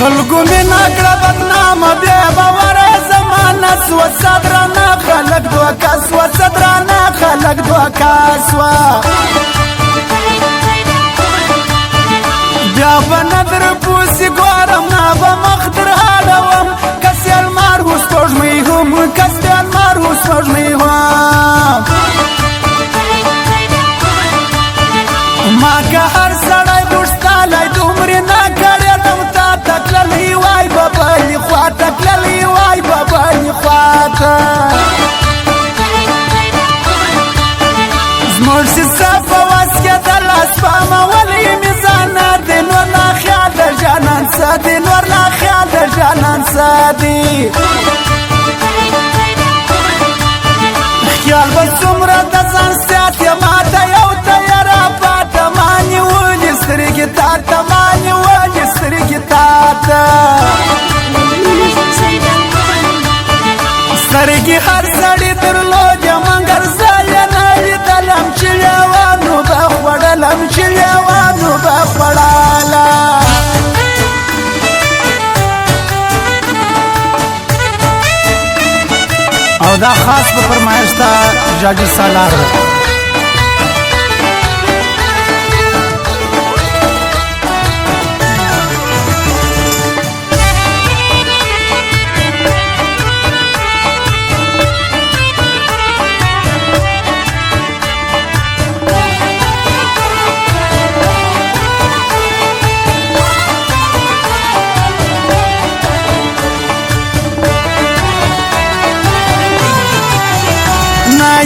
خلقو می نکړه بدنامه بیا باوره زمانه سوه صدرانه خلک دوکه سوه صدرانه خلک دوکه سوه بیا به نه در پوسې ګورم نه به مخ در اړوم کس یې لمر و سپوږمۍ هم کس یې لمر و سپوږمۍ هم ما که هر سړی غوښتلی دومرې نه کړېدم تا ته تللی وای به بلې خوا ته تللی وای به بلې خوا ته زموږ چې څه په وس کېدله سپمولی مې ځانه دی نور لا خیال د جانان څه دی نور لا خیال د جانان څه دی خیال به څومره د ځان سیات یې ما ته یو تیاره پاته ما نیولې سترګې تا ته ما نیولې سترګې تا ته سترګې هر سړي درلودې مګر زه یې نه لیدلم چې لیوانو به خوړلم چې لیوانو به خوړله او دا خاص په فرمایش ته جاجي سالار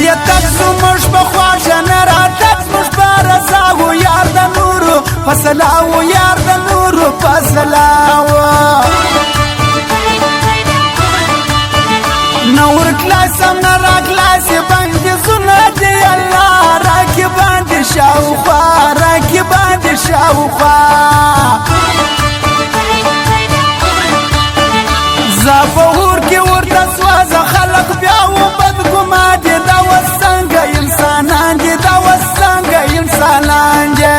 یا تک زموږ په خواږه نه راتګ زموږ په رضا و یار د نورو په سلا و یار د نورو په سلا و نه ورکلاسم نه راکلاسې بندیزونه دي الله راکې باندې شاوخوا راکې باندې شاوخوا زه په اور کې ورته سوځه خلک بیا و بدګما دي دا اوس څنګه انسانان دي دا اوس څنګه انسانان دي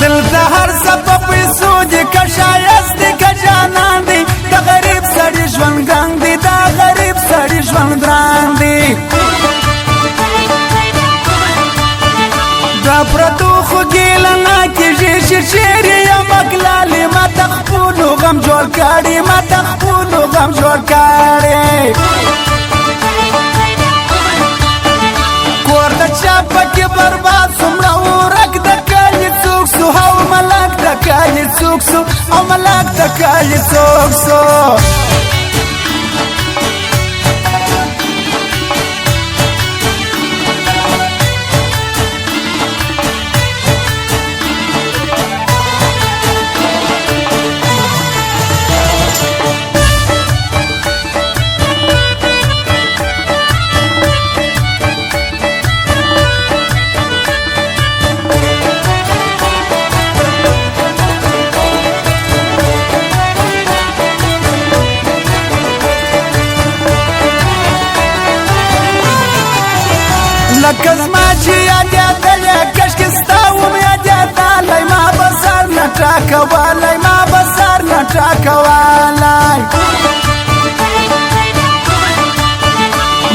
دلته هر څه په پیسو دي که ښایست دي که جانان دي د غریب سړي ژوند ګنګ دي د غریب سړي ژوند ګران دي دا پرتو خو ګیله نه کېږي چې چیرې یم اګلالې ما ته خپلو غم جوړ کړي ما ته خپلو غم جوړ کړي کور د چا پکې برباد څومره ورک د کلي څوک سو او ملک د کلي څوک سو او ملک د کلي څوک سو لکه زما چې یادېدلې کشکې ستا وم یادېدلی ما به سر نه ټاکولی ما به سر نه ټاکولی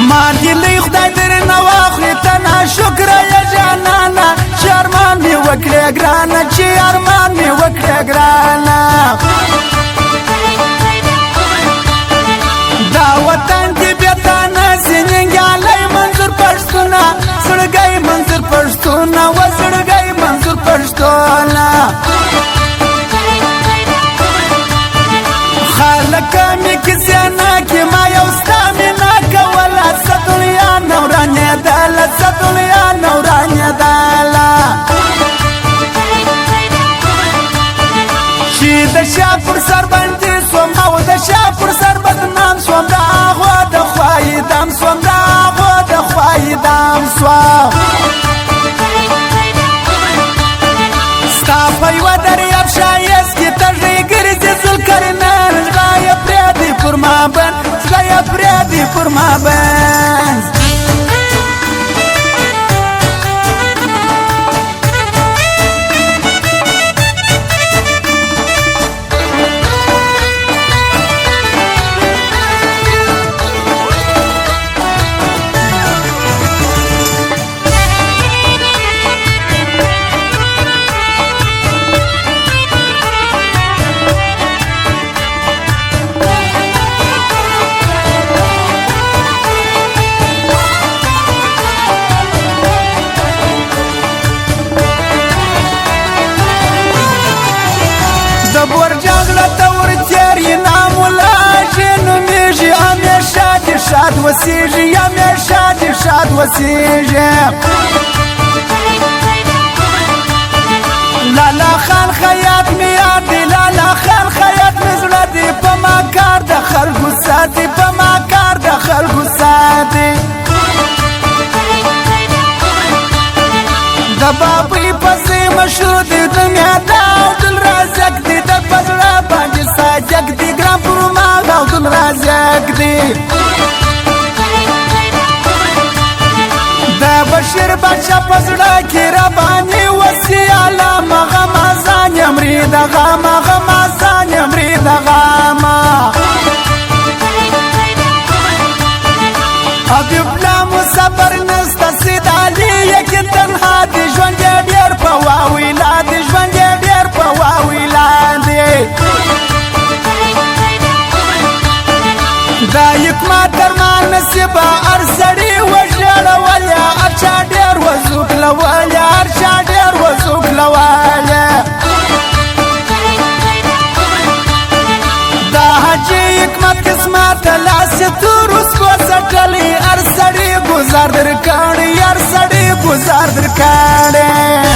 ما ګیلې خدای درنه واخلي ته ناشکره یې جانانه چې ارمان مې وکړې ګرانه چې ارمان مې وکړې ګرانه دا وطن کې بیا تا نسې ننګیالی منظور پښتونه زړګی منظور پښتونه و زړګی منظور پښتونه خلکه مې کیسې نه کې ما یو ستا مینه کوله څه دنیا نه ورانېدله څه دنیا نه ورانېدله چې د شا پر سر باندې سوم او د شا پر سر بدنام سوم د هغو د خوایې دم سوم د هغو د خوایې دم سوم ستا په یوه دریاب ښایست کې تږی ګرځي ذوالقرنین زړه یې پرېږدي پر ما بند زړه یې پرېږدي پر ما بند شاد وسیږي یا مې شاد وسیږي لالا خان خیاط مې یاد دی لالا خان خیاط مې زړه دی په ما کار د خلکو ساتي په ما کار د خلکو ساتي د بابی پسې مشهور دی دنیا دا او دل رازق دی د پزړه باندې ساجک دی ګران پر ما او دل رازق دی د بشیر بچا پزړه کې ربانی وسی علام غمازان یمری د غم غمازان یمری د غم ابي بلا مصبر نست سید علي یک تنها دي ژوند ډیر په واویلا دي ژوند ډیر په واویلا دي دا یک ما درمان نصیبه ارسړي وژړه ولیا ارچا ډیر وزوک لواله ارچا ډیر وزوک لواله دا حجي حکمت قسمت لاس تور اس کو سټلی ارسړي گزار در کړي ارسړي گزار در کړي